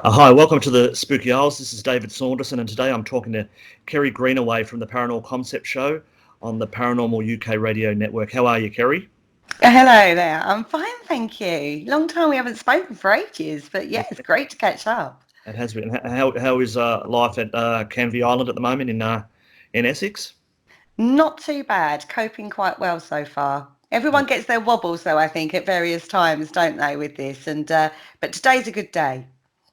Hi, welcome to the Spooky Isles. This is David Saunderson, and today I'm talking to Kerry Greenaway from the Paranormal Concept Show on the Paranormal UK Radio Network. How are you, Kerry? Hello there. I'm fine, thank you. Long time we haven't spoken for ages, but yeah, it's great to catch up. It has been. How is life at Canvey Island at the moment in Essex? Not too bad, coping quite well so far. Everyone gets their wobbles though, I think, at various times, don't they, with this? And but today's a good day.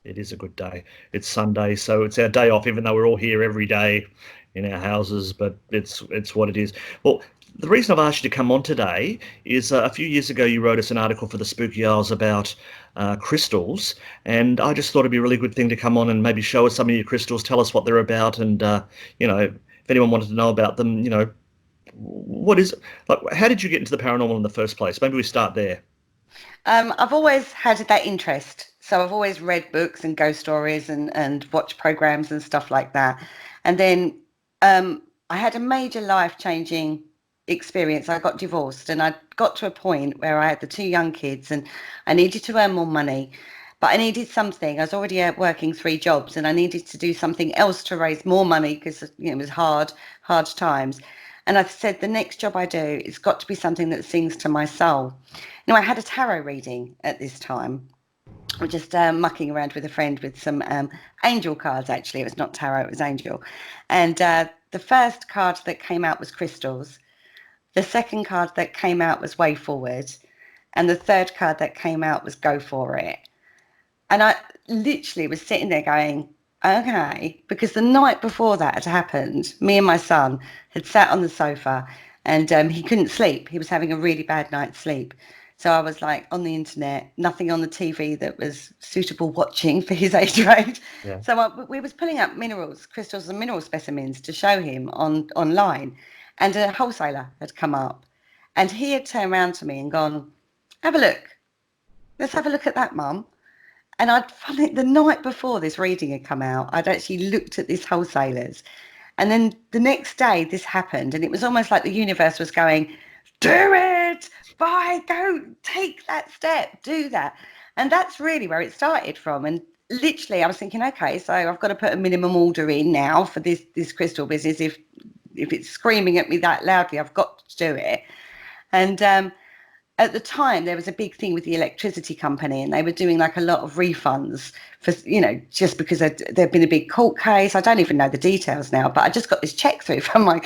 It is a good day. It's Sunday, so it's our day off, even though we're all here every day in our houses, but it's what it is. Well, the reason I've asked you to come on today is a few years ago you wrote us an article for the Spooky Isles about crystals, and I just thought it'd be a really good thing to come on and maybe show us some of your crystals, tell us what they're about, and if anyone wanted to know about them, what is like? How did you get into the paranormal in the first place? Maybe we start there. I've always had that interest. So I've always read books and ghost stories and watched programs and stuff like that. And then I had a major life-changing experience. I got divorced and I got to a point where I had the two young kids and I needed to earn more money. But I needed something. I was already working 3 jobs and I needed to do something else to raise more money because it was hard times. And I said, the next job I do, it's got to be something that sings to my soul. Now, I had a tarot reading at this time. I'm just mucking around with a friend with some angel cards, actually. It was not tarot, it was angel. And the first card that came out was crystals. The second card that came out was way forward. And the third card that came out was go for it. And I literally was sitting there going, okay, because the night before that had happened, me and my son had sat on the sofa and he couldn't sleep. He was having a really bad night's sleep. So I was like on the internet, nothing on the TV that was suitable watching for his age range. Yeah. So we was pulling up minerals, crystals and mineral specimens to show him online. And a wholesaler had come up and he had turned around to me and gone, have a look. Let's have a look at that, Mum. And I'd funny the night before this reading had come out, I'd actually looked at this wholesalers. And then the next day this happened and it was almost like the universe was going, do it, go, take that step, do that. And that's really where it started from. And literally I was thinking, okay, so I've got to put a minimum order in now for this crystal business. If it's screaming at me that loudly, I've got to do it. And at the time there was a big thing with the electricity company and they were doing like a lot of refunds for just because there'd been a big court case. I don't even know the details now, but I just got this check through from my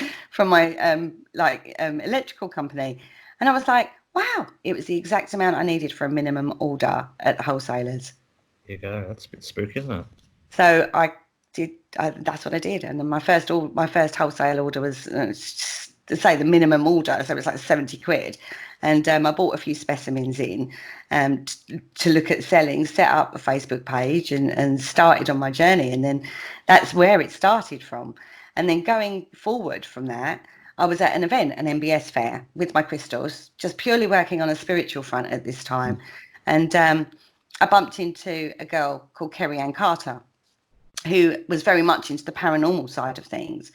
electrical company and I was like, wow, it was the exact amount I needed for a minimum order at the wholesalers. There you go. That's a bit spooky, isn't it? So that's what I did. And then my first wholesale order was to say the minimum order, so it was like 70 quid. And I bought a few specimens in to look at selling, set up a Facebook page and started on my journey. And then that's where it started from. And then going forward from that, I was at an event, an MBS fair, with my crystals, just purely working on a spiritual front at this time. And I bumped into a girl called Kerry Carter, who was very much into the paranormal side of things.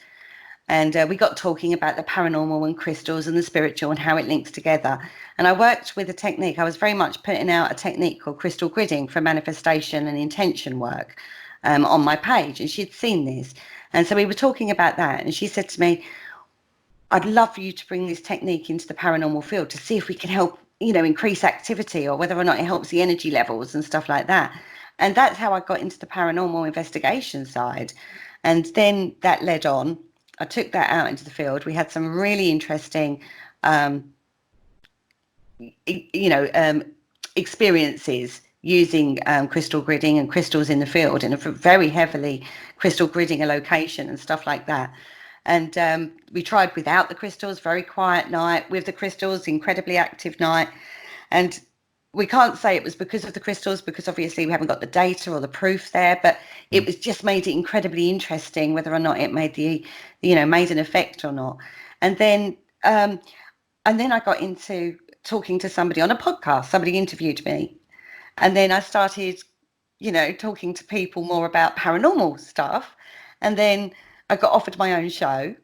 And we got talking about the paranormal and crystals and the spiritual and how it links together. And I worked with a technique. I was very much putting out a technique called crystal gridding for manifestation and intention work on my page. And she'd seen this. And so we were talking about that. And she said to me, I'd love for you to bring this technique into the paranormal field to see if we can help, increase activity or whether or not it helps the energy levels and stuff like that. And that's how I got into the paranormal investigation side. And then that led on. I took that out into the field. We had some really interesting, experiences using crystal gridding and crystals in the field and very heavily crystal gridding a location and stuff like that. And we tried without the crystals, very quiet night. With the crystals, incredibly active night. And we can't say it was because of the crystals, because obviously we haven't got the data or the proof there, but it was just made it incredibly interesting whether or not it made made an effect or not. And then I got into talking to somebody on a podcast. Somebody interviewed me. And then I started, talking to people more about paranormal stuff. And then I got offered my own show.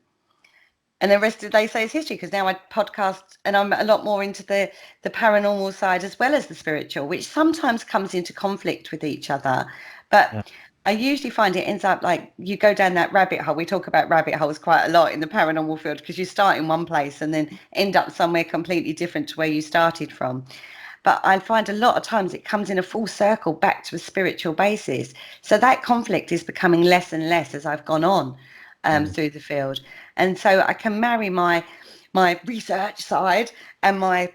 And the rest of they say is history, because now I podcast and I'm a lot more into the paranormal side as well as the spiritual, which sometimes comes into conflict with each other. But Yeah. I usually find it ends up like you go down that rabbit hole. We talk about rabbit holes quite a lot in the paranormal field because you start in one place and then end up somewhere completely different to where you started from. But I find a lot of times it comes in a full circle back to a spiritual basis. So that conflict is becoming less and less as I've gone on through the field. And so I can marry my research side and my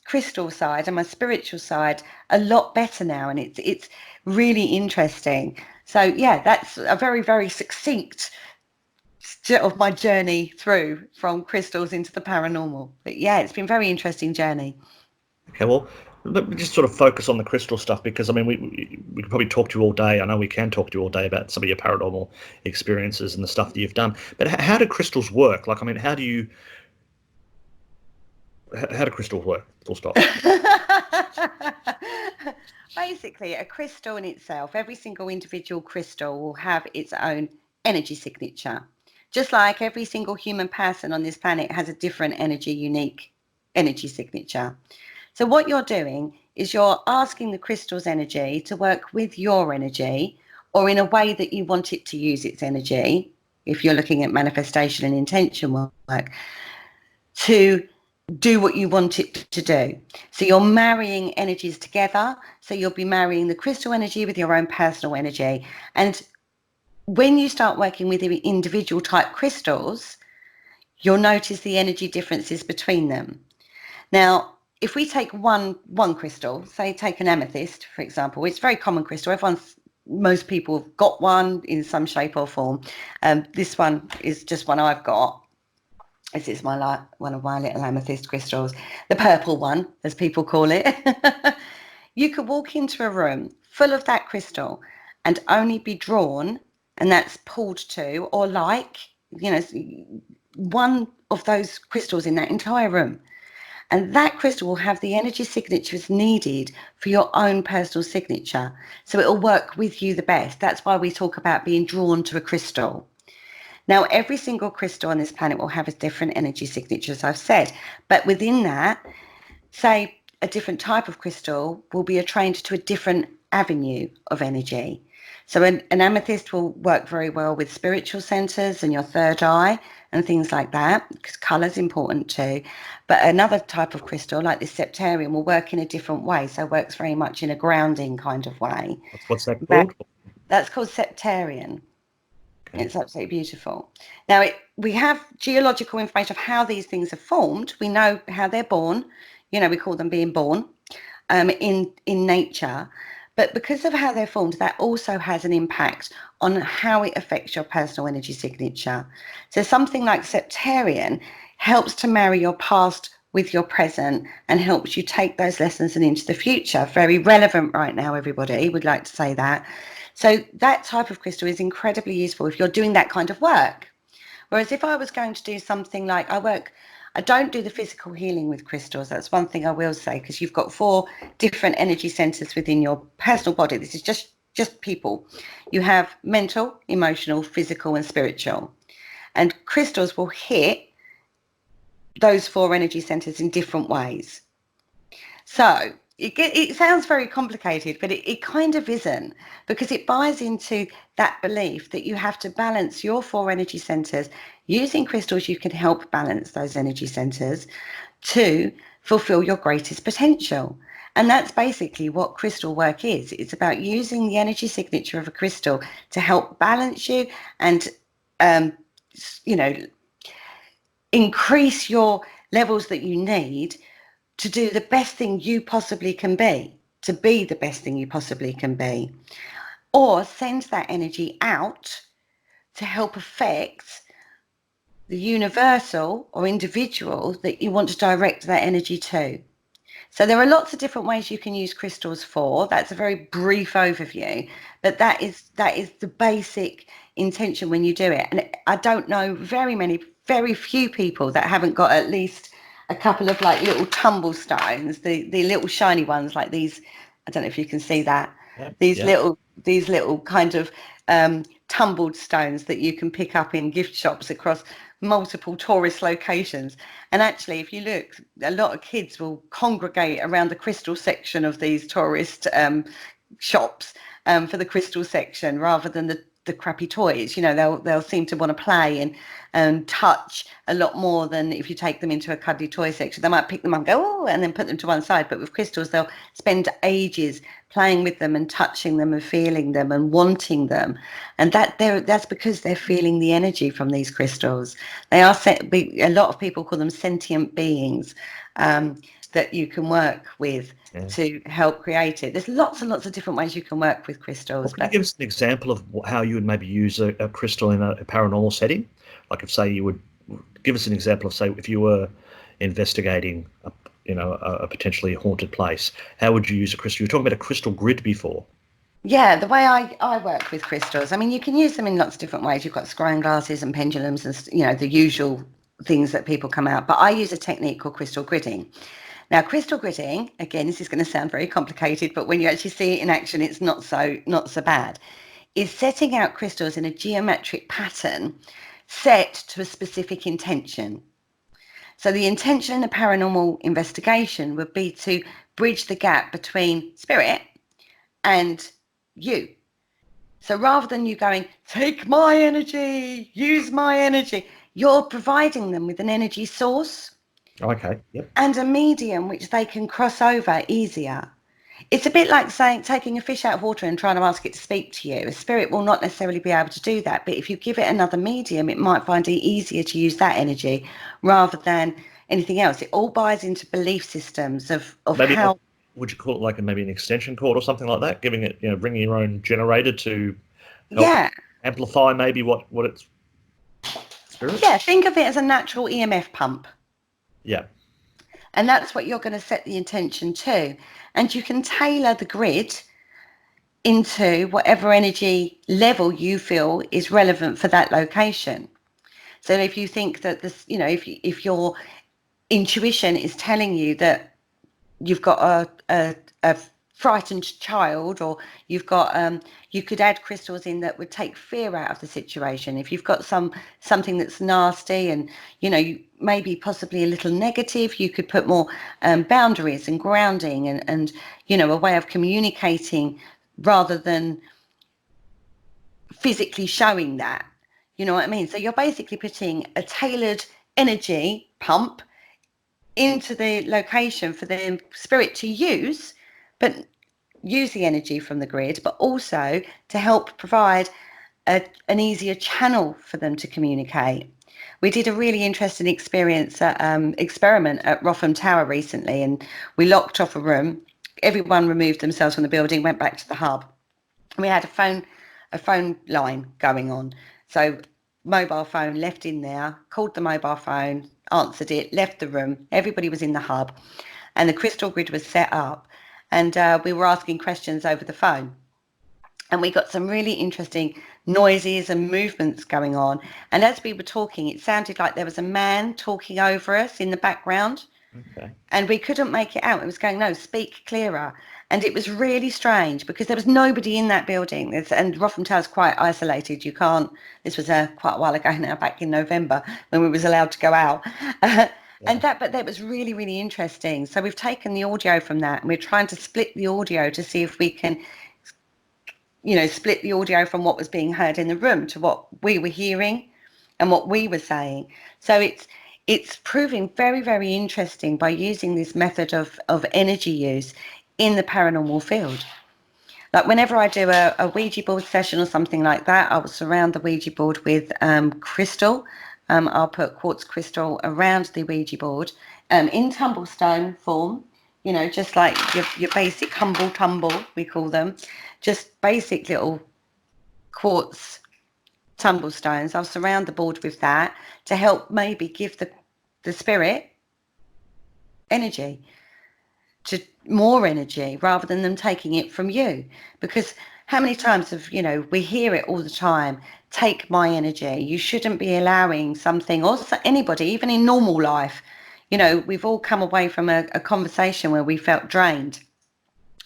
crystal side and my spiritual side a lot better now. And it's really interesting. So yeah, that's a very, very succinct of my journey through from crystals into the paranormal. But yeah, it's been a very interesting journey. Okay, well, let me just sort of focus on the crystal stuff, because I mean, we could probably talk to you all day. I know we can talk to you all day about some of your paranormal experiences and the stuff that you've done. But how do crystals work? Like, I mean, how do crystals work? Full stop. Basically, a crystal in itself, every single individual crystal will have its own energy signature. Just like every single human person on this planet has a different unique energy signature. So what you're doing is you're asking the crystal's energy to work with your energy, or in a way that you want it to use its energy, if you're looking at manifestation and intention work, to do what you want it to do. So you're marrying energies together. So you'll be marrying the crystal energy with your own personal energy. And when you start working with individual type crystals, you'll notice the energy differences between them. Now, if we take one crystal, say take an amethyst, for example, it's a very common crystal. Most people have got one in some shape or form. This one is just one I've got. This is one of my little amethyst crystals, the purple one, as people call it. You could walk into a room full of that crystal and only be drawn, and that's pulled to, or like, one of those crystals in that entire room. And that crystal will have the energy signatures needed for your own personal signature. So it'll work with you the best. That's why we talk about being drawn to a crystal. Now, every single crystal on this planet will have a different energy signature, as I've said. But within that, say a different type of crystal will be attuned to a different avenue of energy. So an amethyst will work very well with spiritual centers and your third eye and things like that, because color is important too. But another type of crystal, like this septarian, will work in a different way. So it works very much in a grounding kind of way. What's that called? That's called septarian. Okay. It's absolutely beautiful. Now, we have geological information of how these things are formed. We know how they're born. We call them being born in nature. But because of how they're formed, that also has an impact on how it affects your personal energy signature. So something like septarian helps to marry your past with your present and helps you take those lessons and into the future. Very relevant right now, everybody. Would like to say that. So that type of crystal is incredibly useful if you're doing that kind of work. Whereas if I was going to do something like I don't do the physical healing with crystals. That's one thing I will say, because you've got 4 different energy centers within your personal body. This is just people. You have mental, emotional, physical, and spiritual. And crystals will hit those 4 energy centers in different ways. So it sounds very complicated, but it kind of isn't, because it buys into that belief that you have to balance your 4 energy centers. Using crystals, you can help balance those energy centers to fulfill your greatest potential. And that's basically what crystal work is. It's about using the energy signature of a crystal to help balance you and, increase your levels that you need to do the best thing you possibly can be, to be the best thing you possibly can be, or send that energy out to help affect the universal or individual that you want to direct that energy to. So there are lots of different ways you can use crystals for. That's a very brief overview, but that is the basic intention when you do it. And I don't know very few people that haven't got at least a couple of like little tumble stones, the little shiny ones like these. I don't know if you can see that. These little kind of tumbled stones that you can pick up in gift shops across multiple tourist locations. And actually, if you look, a lot of kids will congregate around the crystal section of these tourist shops for the crystal section rather than the crappy toys. They'll seem to want to play and touch a lot more than if you take them into a cuddly toy section. They might pick them up and go, oh, and then put them to one side. But with crystals, they'll spend ages playing with them and touching them and feeling them and wanting them. And that's because they're feeling the energy from these crystals. They are a lot of people call them sentient beings that you can work with to help create it. There's lots and lots of different ways you can work with crystals. Well, can you give us an example of how you would maybe use a crystal in a paranormal setting? Like if, say, you would give us an example of, say, if you were investigating a potentially haunted place, how would you use a crystal? You were talking about a crystal grid before. Yeah, the way I work with crystals, I mean, you can use them in lots of different ways. You've got scrying glasses and pendulums and, the usual things that people come out. But I use a technique called crystal gridding. Now, crystal gridding, again, this is going to sound very complicated, but when you actually see it in action, it's not so bad, is setting out crystals in a geometric pattern set to a specific intention. So the intention in a paranormal investigation would be to bridge the gap between spirit and you. So rather than you going, take my energy, use my energy, you're providing them with an energy source. Okay. Yep. And a medium which they can cross over easier. It's a bit like taking a fish out of water and trying to ask it to speak to you. A spirit will not necessarily be able to do that, but if you give it another medium, it might find it easier to use that energy rather than anything else. It all buys into belief systems of maybe how... Would you call it like maybe an extension cord or something like that? Giving it, bringing your own generator to help amplify maybe what it's... Spirit? Yeah, think of it as a natural EMF pump. Yeah. And that's what you're going to set the intention to. And you can tailor the grid into whatever energy level you feel is relevant for that location. So if you think that this, if your intuition is telling you that you've got a frightened child, or you've got you could add crystals in that would take fear out of the situation. If you've got something that's nasty and maybe possibly a little negative, you could put more boundaries and grounding and a way of communicating rather than physically showing that. You know what I mean? So you're basically putting a tailored energy pump into the location for the spirit to use, but use the energy from the grid, but also to help provide an easier channel for them to communicate. We did a really interesting experiment at Rotham Tower recently, and we locked off a room. Everyone removed themselves from the building, went back to the hub. We had a phone line going on. So mobile phone left in there, called the mobile phone, answered it, left the room. Everybody was in the hub, and the crystal grid was set up. And we were asking questions over the phone. And we got some really interesting noises and movements going on. And as we were talking, it sounded like there was a man talking over us in the background. Okay. And we couldn't make it out. It was going, no, speak clearer. And it was really strange because there was nobody in that building. And Rotham Tower is quite isolated. You can't, this was quite a while ago now, back in November, when we was allowed to go out. But that was really, really interesting. So we've taken the audio from that, and we're trying to split the audio to see if we can, split the audio from what was being heard in the room to what we were hearing and what we were saying. So it's proving very, very interesting by using this method of energy use in the paranormal field. Like whenever I do a Ouija board session or something like that, I will surround the Ouija board with crystal. I'll put quartz crystal around the Ouija board in tumblestone form, just like your basic humble tumble, we call them, just basic little quartz tumblestones. I'll surround the board with that to help maybe give the spirit energy, to more energy rather than them taking it from you. Because how many times we hear it all the time, take my energy. You shouldn't be allowing something, or anybody, even in normal life, we've all come away from a conversation where we felt drained,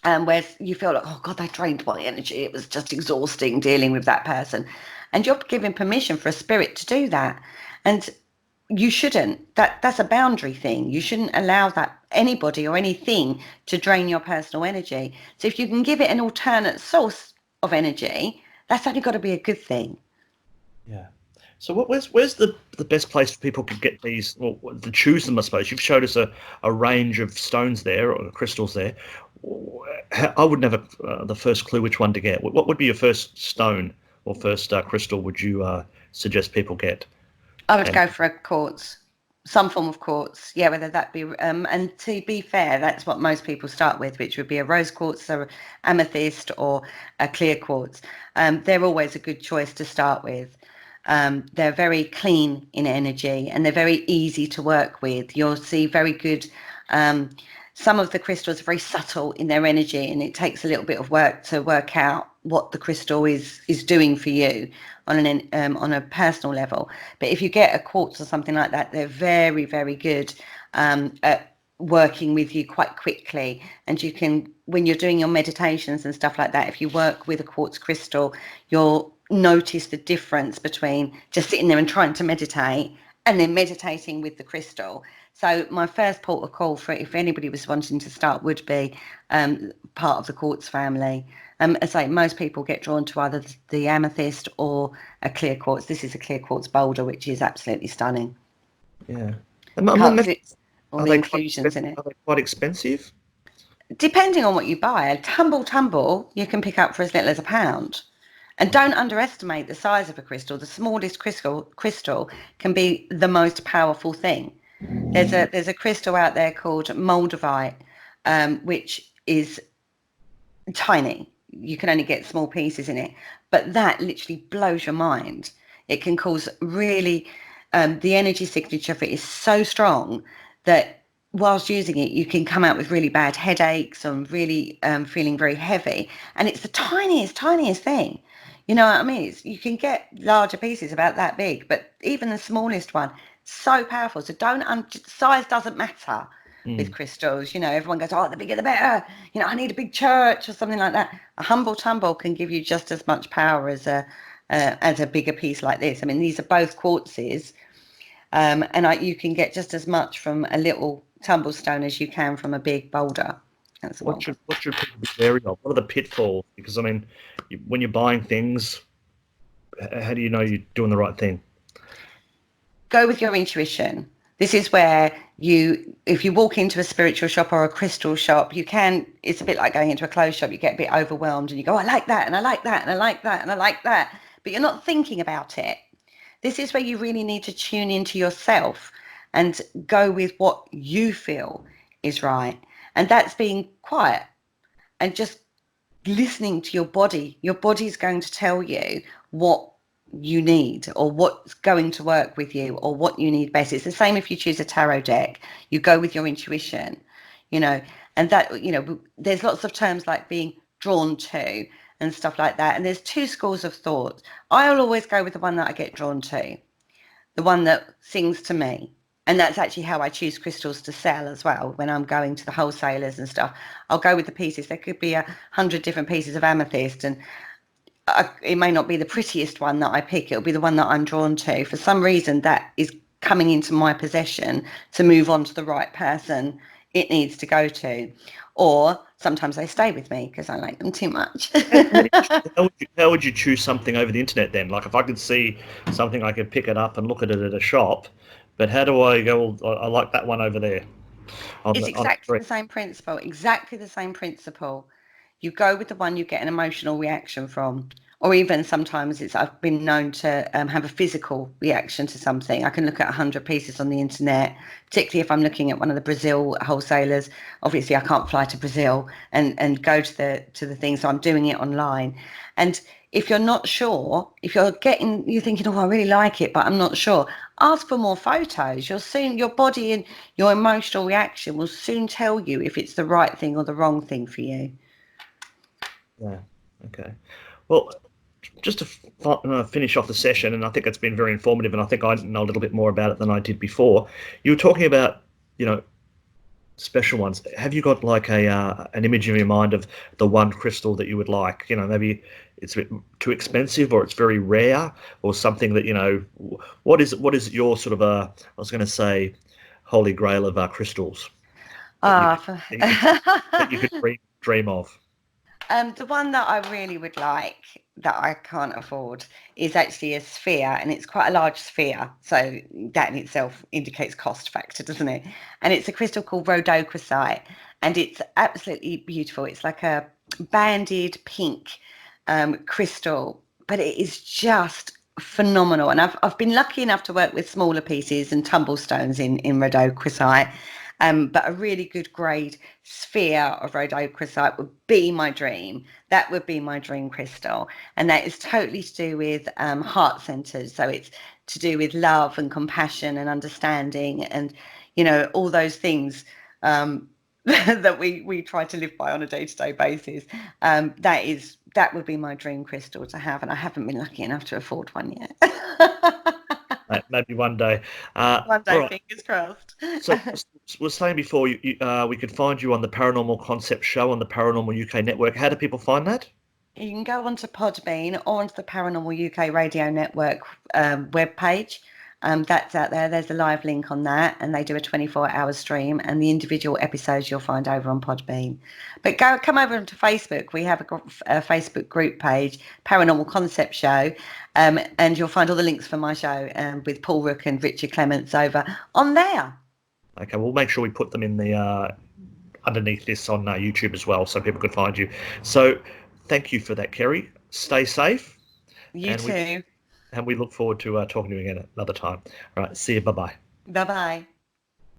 and where you feel like, oh God, they drained my energy. It was just exhausting dealing with that person. And you're giving permission for a spirit to do that. And you shouldn't. That's a boundary thing. You shouldn't allow that anybody or anything to drain your personal energy. So if you can give it an alternate source of energy, that's only got to be a good thing. Yeah. So where's the best place for people to get these, or to choose them, I suppose? You've showed us a range of stones there, or crystals there. I wouldn't have the first clue which one to get. What would be your first stone or first crystal would you suggest people get? I would go for a quartz, some form of quartz. Yeah, whether that be, and to be fair, that's what most people start with, which would be a rose quartz, or amethyst, or a clear quartz. They're always a good choice to start with. They're very clean in energy, and they're very easy to work with. You'll see very good. Some of the crystals are very subtle in their energy, and it takes a little bit of work to work out what the crystal is doing for you on a personal level. But if you get a quartz or something like that, they're very, very good at working with you quite quickly. And you can, when you're doing your meditations and stuff like that, if you work with a quartz crystal, you'll notice the difference between just sitting there and trying to meditate and then meditating with the crystal. So my first port of call for if anybody was wanting to start would be part of the quartz family. As I say, most people get drawn to either the amethyst or a clear quartz. This is a clear quartz boulder, which is absolutely stunning. Yeah. All the inclusions in it. Are they quite expensive? Depending on what you buy, a tumble you can pick up for as little as £1. And don't underestimate the size of a crystal. The smallest crystal can be the most powerful thing. There's a crystal out there called moldavite, which is tiny. You can only get small pieces in it, but that literally blows your mind. It can cause really, the energy signature of it is so strong that whilst using it, you can come out with really bad headaches and really feeling very heavy. And it's the tiniest thing. You know what I mean? You can get larger pieces about that big, but even the smallest one, so powerful. So size doesn't matter with crystals. You know, everyone goes, oh, the bigger the better. You know, I need a big church or something like that. A humble tumble can give you just as much power as a bigger piece like this. I mean, these are both quartzes, and you can get just as much from a little tumble stone as you can from a big boulder. What should people be wary of? What are the pitfalls? Because I mean, when you're buying things, how do you know you're doing the right thing? Go with your intuition. This is where if you walk into a spiritual shop or a crystal shop, it's a bit like going into a clothes shop. You get a bit overwhelmed and you go, I like that, and I like that, and I like that, and I like that. But you're not thinking about it. This is where you really need to tune into yourself and go with what you feel is right. And that's being quiet and just listening to your body. Your body's going to tell you what you need or what's going to work with you or what you need best. It's the same if you choose a tarot deck. You go with your intuition, you know, and that, you know, there's lots of terms like being drawn to and stuff like that. And there's two schools of thought. I'll always go with the one that I get drawn to, the one that sings to me. And that's actually how I choose crystals to sell as well. When I'm going to the wholesalers and stuff, I'll go with the pieces. There could be 100 different pieces of amethyst, and it may not be the prettiest one that I pick. It'll be the one that I'm drawn to. For some reason, that is coming into my possession to move on to the right person it needs to go to. Or sometimes they stay with me because I like them too much. How would you choose something over the internet then? Like if I could see something, I could pick it up and look at it at a shop. But how do I go, well, I like that one over there? It's exactly the same principle. Exactly the same principle. You go with the one you get an emotional reaction from, or even sometimes I've been known to have a physical reaction to something. I can look at 100 pieces on the internet, particularly if I'm looking at one of the Brazil wholesalers. Obviously, I can't fly to Brazil and go to the thing, so I'm doing it online. And if you're not sure, if you're thinking, oh, I really like it, but I'm not sure, ask for more photos. Your body and your emotional reaction will soon tell you if it's the right thing or the wrong thing for you. Yeah. Okay. Well, just to finish off the session, and I think it's been very informative, and I think I know a little bit more about it than I did before. You were talking about, you know, special ones. Have you got like an image in your mind of the one crystal that you would like? You know, maybe it's a bit too expensive, or it's very rare, or something that, you know, what is your sort of I was going to say, holy grail of crystals that you could dream of? The one that I really would like that I can't afford is actually a sphere, and it's quite a large sphere. So that in itself indicates cost factor, doesn't it? And it's a crystal called Rhodochrosite, and it's absolutely beautiful. It's like a banded pink crystal, but it is just phenomenal. And I've been lucky enough to work with smaller pieces and tumblestones in Rhodochrosite. But a really good grade sphere of rhodochrosite would be my dream. That would be my dream crystal. And that is totally to do with heart centers. So it's to do with love and compassion and understanding and, all those things that we try to live by on a day-to-day basis. That would be my dream crystal to have. And I haven't been lucky enough to afford one yet. Maybe one day. One day, All right. fingers crossed. So we're saying before we could find you on the Paranormal Concept Show on the Paranormal UK Network. How do people find that? You can go onto Podbean or onto the Paranormal UK Radio Network webpage. That's out there. There's a live link on that, and they do a 24-hour stream, and the individual episodes you'll find over on Podbean. But come over to Facebook. We have a Facebook group page, Paranormal Concept Show, and you'll find all the links for my show with Paul Rook and Richard Clements over on there. Okay, we'll make sure we put them in the underneath this on YouTube as well, so people could find you. So thank you for that, Kerry. Stay safe. You too. And we look forward to talking to you again another time. All right, see you. Bye-bye. Bye-bye.